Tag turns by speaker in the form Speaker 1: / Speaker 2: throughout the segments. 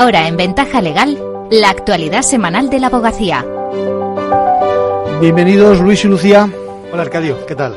Speaker 1: Ahora en Ventaja Legal, la actualidad semanal de la abogacía.
Speaker 2: Bienvenidos Luis y Lucía. Hola Arcadio, ¿qué tal?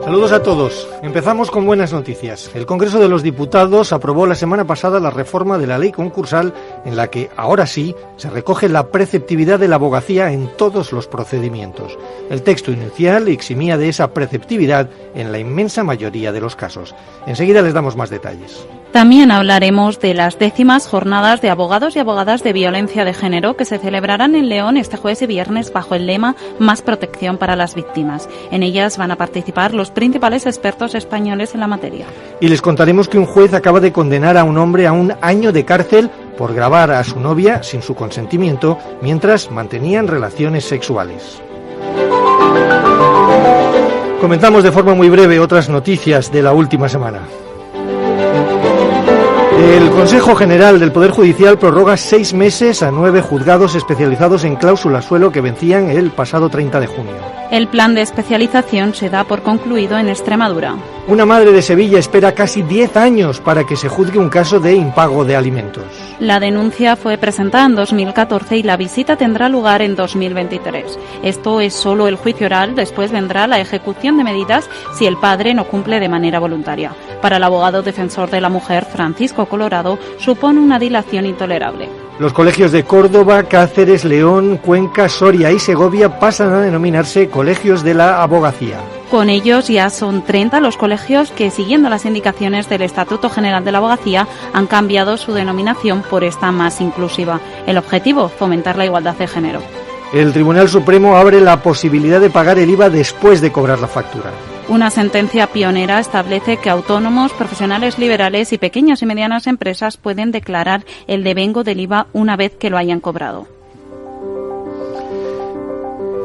Speaker 2: Saludos a todos. Empezamos con buenas noticias. El Congreso de los Diputados aprobó la semana pasada la reforma de la ley concursal en la que, ahora sí, se recoge la preceptividad de la abogacía en todos los procedimientos. El texto inicial eximía de esa preceptividad en la inmensa mayoría de los casos. Enseguida les damos más detalles.
Speaker 3: También hablaremos de las 10ª jornadas de abogados y abogadas de violencia de género que se celebrarán en León este jueves y viernes bajo el lema Más protección para las víctimas. En ellas van a participar los principales expertos españoles en la materia.
Speaker 2: Y les contaremos que un juez acaba de condenar a un hombre a 1 año de cárcel por grabar a su novia sin su consentimiento mientras mantenían relaciones sexuales. Comentamos de forma muy breve otras noticias de la última semana. El Consejo General del Poder Judicial prorroga 6 meses a 9 juzgados especializados en cláusula suelo que vencían el pasado 30 de junio.
Speaker 3: El plan de especialización se da por concluido en Extremadura.
Speaker 2: Una madre de Sevilla espera casi 10 años para que se juzgue un caso de impago de alimentos.
Speaker 3: La denuncia fue presentada en 2014 y la visita tendrá lugar en 2023. Esto es solo el juicio oral, después vendrá la ejecución de medidas si el padre no cumple de manera voluntaria. Para el abogado defensor de la mujer, Francisco Colorado, supone una dilación intolerable.
Speaker 2: Los colegios de Córdoba, Cáceres, León, Cuenca, Soria y Segovia pasan a denominarse colegios de la abogacía.
Speaker 3: Con ellos ya son 30 los colegios que, siguiendo las indicaciones del Estatuto General de la Abogacía, han cambiado su denominación por esta más inclusiva. El objetivo, fomentar la igualdad de género.
Speaker 2: El Tribunal Supremo abre la posibilidad de pagar el IVA después de cobrar la factura.
Speaker 3: Una sentencia pionera establece que autónomos, profesionales liberales y pequeñas y medianas empresas pueden declarar el devengo del IVA una vez que lo hayan cobrado.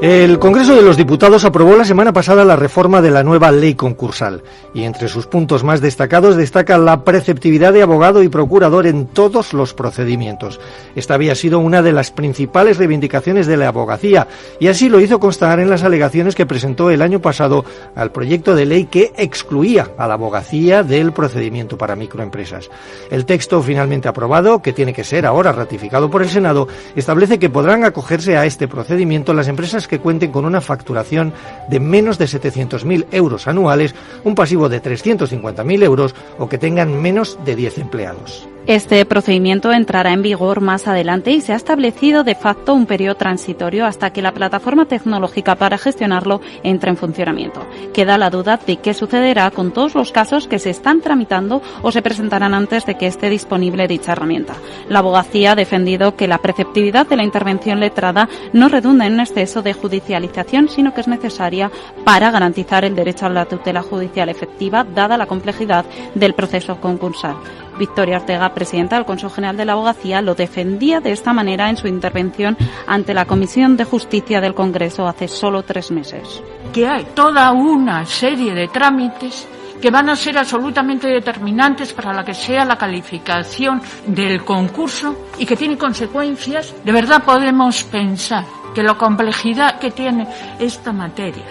Speaker 2: El Congreso de los Diputados aprobó la semana pasada la reforma de la nueva ley concursal y entre sus puntos más destacados destaca la preceptividad de abogado y procurador en todos los procedimientos. Esta había sido una de las principales reivindicaciones de la abogacía y así lo hizo constar en las alegaciones que presentó el año pasado al proyecto de ley que excluía a la abogacía del procedimiento para microempresas. El texto finalmente aprobado, que tiene que ser ahora ratificado por el Senado, establece que podrán acogerse a este procedimiento las empresas que cuenten con una facturación de menos de 700.000 euros anuales, un pasivo de 350.000 euros o que tengan menos de 10 empleados.
Speaker 3: Este procedimiento entrará en vigor más adelante y se ha establecido de facto un periodo transitorio hasta que la plataforma tecnológica para gestionarlo entre en funcionamiento. Queda la duda de qué sucederá con todos los casos que se están tramitando o se presentarán antes de que esté disponible dicha herramienta. La abogacía ha defendido que la preceptividad de la intervención letrada no redunda en un exceso de judicialización, sino que es necesaria para garantizar el derecho a la tutela judicial efectiva, dada la complejidad del proceso concursal. Victoria Ortega, presidenta del Consejo General de la Abogacía, lo defendía de esta manera en su intervención ante la Comisión de Justicia del Congreso hace solo 3 meses.
Speaker 4: Que hay toda una serie de trámites que van a ser absolutamente determinantes para la que sea la calificación del concurso y que tienen consecuencias. De verdad podemos pensar que la complejidad que tiene esta materia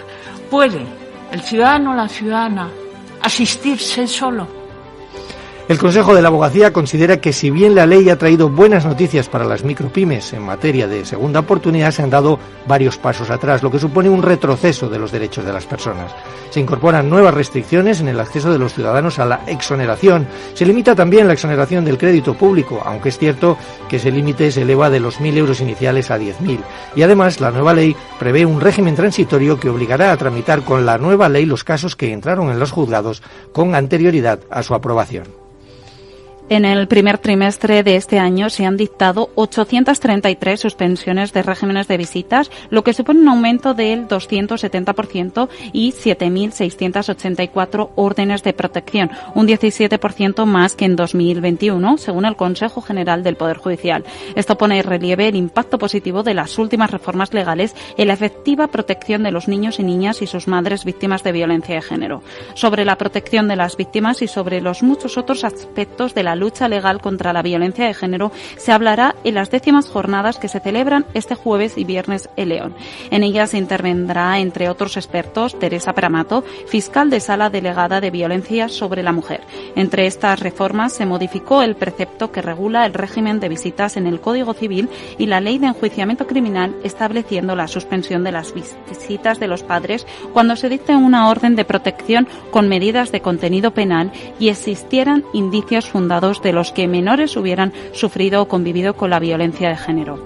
Speaker 4: puede el ciudadano o la ciudadana asistirse solo.
Speaker 2: El Consejo de la Abogacía considera que si bien la ley ha traído buenas noticias para las micropymes en materia de segunda oportunidad, se han dado varios pasos atrás, lo que supone un retroceso de los derechos de las personas. Se incorporan nuevas restricciones en el acceso de los ciudadanos a la exoneración. Se limita también la exoneración del crédito público, aunque es cierto que ese límite se eleva de los 1.000 euros iniciales a 10.000. Y además, la nueva ley prevé un régimen transitorio que obligará a tramitar con la nueva ley los casos que entraron en los juzgados con anterioridad a su aprobación.
Speaker 3: En el primer trimestre de este año se han dictado 833 suspensiones de regímenes de visitas, lo que supone un aumento del 270% y 7.684 órdenes de protección, un 17% más que en 2021, según el Consejo General del Poder Judicial. Esto pone en relieve el impacto positivo de las últimas reformas legales en la efectiva protección de los niños y niñas y sus madres víctimas de violencia de género. Sobre la protección de las víctimas y sobre los muchos otros aspectos de la lucha legal contra la violencia de género se hablará en las 10ª jornadas que se celebran este jueves y viernes en León. En ellas intervendrá, entre otros expertos, Teresa Pramato, fiscal de Sala Delegada de Violencia sobre la Mujer. Entre estas reformas se modificó el precepto que regula el régimen de visitas en el Código Civil y la Ley de Enjuiciamiento Criminal, estableciendo la suspensión de las visitas de los padres cuando se dicte una orden de protección con medidas de contenido penal y existieran indicios fundados de los que menores hubieran sufrido o convivido con la violencia de género.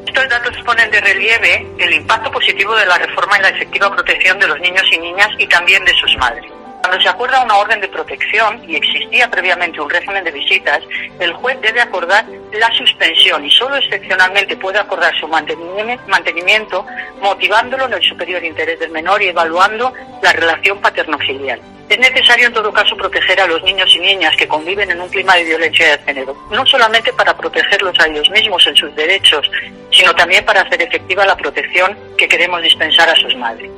Speaker 5: Estos datos ponen de relieve el impacto positivo de la reforma en la efectiva protección de los niños y niñas y también de sus madres. Cuando se acuerda una orden de protección y existía previamente un régimen de visitas, el juez debe acordar la suspensión y solo excepcionalmente puede acordar su mantenimiento, motivándolo en el superior interés del menor y evaluando la relación paterno-filial. Es necesario en todo caso proteger a los niños y niñas que conviven en un clima de violencia de género, no solamente para protegerlos a ellos mismos en sus derechos, sino también para hacer efectiva la protección que queremos dispensar a sus madres.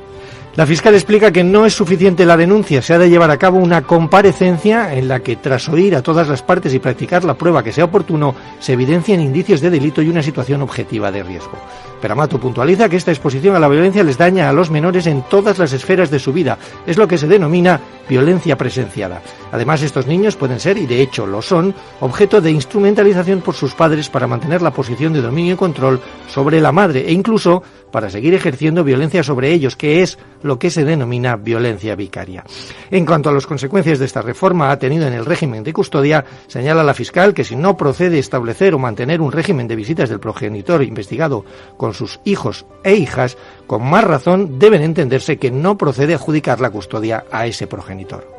Speaker 2: La fiscal explica que no es suficiente la denuncia, se ha de llevar a cabo una comparecencia en la que, tras oír a todas las partes y practicar la prueba que sea oportuno, se evidencien indicios de delito y una situación objetiva de riesgo. Pramato puntualiza que esta exposición a la violencia les daña a los menores en todas las esferas de su vida. Es lo que se denomina violencia presenciada. Además, estos niños pueden ser, y de hecho lo son, objeto de instrumentalización por sus padres para mantener la posición de dominio y control sobre la madre e incluso para seguir ejerciendo violencia sobre ellos, que es lo que se denomina violencia vicaria. En cuanto a las consecuencias de esta reforma ha tenido en el régimen de custodia, señala la fiscal que si no procede establecer o mantener un régimen de visitas del progenitor investigado con sus hijos e hijas, con más razón deben entenderse que no procede adjudicar la custodia a ese progenitor.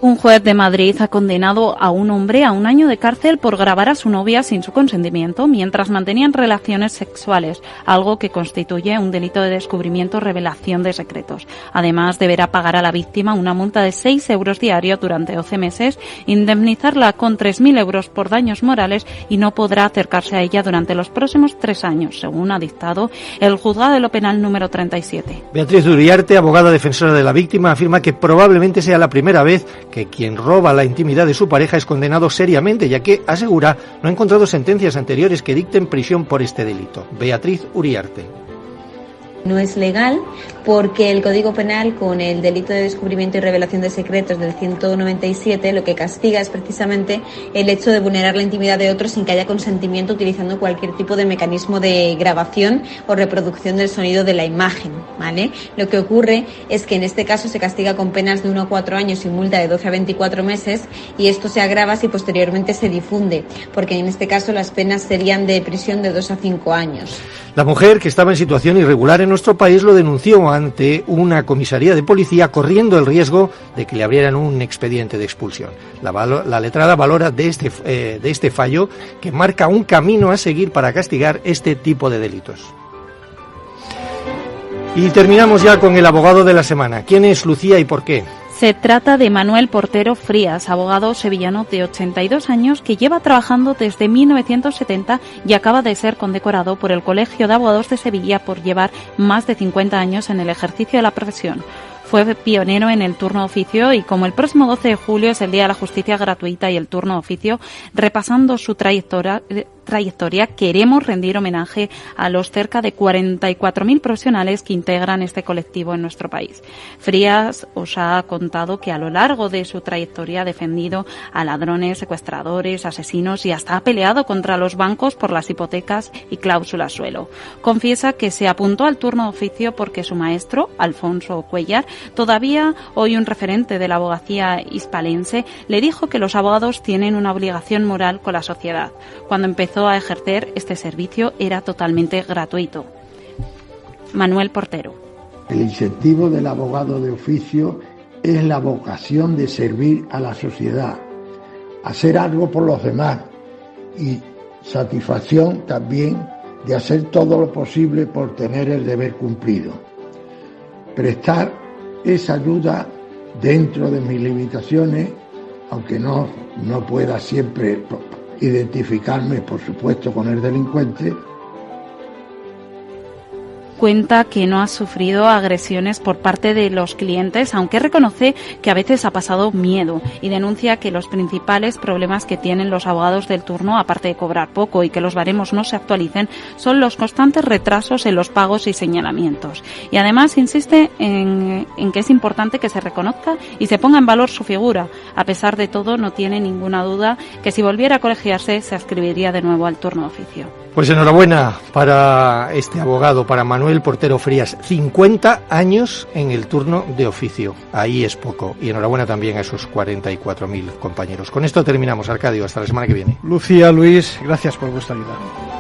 Speaker 3: Un juez de Madrid ha condenado a un hombre a 1 año de cárcel por grabar a su novia sin su consentimiento mientras mantenían relaciones sexuales, algo que constituye un delito de descubrimiento o revelación de secretos. Además, deberá pagar a la víctima una multa de 6 euros diarios durante 12 meses, indemnizarla con 3.000 euros por daños morales y no podrá acercarse a ella durante los próximos 3 años, según ha dictado el Juzgado de lo Penal número 37.
Speaker 2: Beatriz Uriarte, abogada defensora de la víctima, afirma que probablemente sea la primera vez que quien roba la intimidad de su pareja es condenado seriamente, ya que, asegura, no ha encontrado sentencias anteriores que dicten prisión por este delito. Beatriz Uriarte.
Speaker 6: No es legal porque el Código Penal, con el delito de descubrimiento y revelación de secretos del 197, lo que castiga es precisamente el hecho de vulnerar la intimidad de otros sin que haya consentimiento, utilizando cualquier tipo de mecanismo de grabación o reproducción del sonido de la imagen, ¿vale? Lo que ocurre es que en este caso se castiga con penas de 1 a 4 años y multa de 12 a 24 meses, y esto se agrava si posteriormente se difunde, porque en este caso las penas serían de prisión de 2 a 5 años.
Speaker 2: La mujer, que estaba en situación irregular en nuestro país, lo denunció ante una comisaría de policía, corriendo el riesgo de que le abrieran un expediente de expulsión. La letrada valora de este fallo que marca un camino a seguir para castigar este tipo de delitos. Y terminamos ya con el abogado de la semana. ¿Quién es Lucía y por qué?
Speaker 3: Se trata de Manuel Portero Frías, abogado sevillano de 82 años que lleva trabajando desde 1970 y acaba de ser condecorado por el Colegio de Abogados de Sevilla por llevar más de 50 años en el ejercicio de la profesión. Fue pionero en el turno de oficio y como el próximo 12 de julio es el Día de la Justicia Gratuita y el turno de oficio, repasando su trayectoria, queremos rendir homenaje a los cerca de 44.000 profesionales que integran este colectivo en nuestro país. Frías os ha contado que a lo largo de su trayectoria ha defendido a ladrones, secuestradores, asesinos y hasta ha peleado contra los bancos por las hipotecas y cláusulas suelo. Confiesa que se apuntó al turno de oficio porque su maestro, Alfonso Cuellar, todavía hoy un referente de la abogacía hispalense, le dijo que los abogados tienen una obligación moral con la sociedad. Cuando empezó a ejercer este servicio era totalmente gratuito. Manuel Portero.
Speaker 7: El incentivo del abogado de oficio es la vocación de servir a la sociedad, hacer algo por los demás y satisfacción también de hacer todo lo posible por tener el deber cumplido. Prestar esa ayuda dentro de mis limitaciones, aunque no pueda siempre identificarme, por supuesto, con el delincuente.
Speaker 3: cuenta que no ha sufrido agresiones por parte de los clientes, aunque reconoce que a veces ha pasado miedo, y denuncia que los principales problemas que tienen los abogados del turno, aparte de cobrar poco y que los baremos no se actualicen, son los constantes retrasos en los pagos y señalamientos. Y además insiste en que es importante que se reconozca y se ponga en valor su figura. A pesar de todo, no tiene ninguna duda que si volviera a colegiarse se adscribiría de nuevo al turno de oficio.
Speaker 2: Pues enhorabuena para este abogado, para Manuel Portero Frías. 50 años en el turno de oficio. Ahí es poco. Y enhorabuena también a esos 44.000 compañeros. Con esto terminamos, Arcadio. Hasta la semana que viene.
Speaker 8: Lucía, Luis, gracias por vuestra ayuda.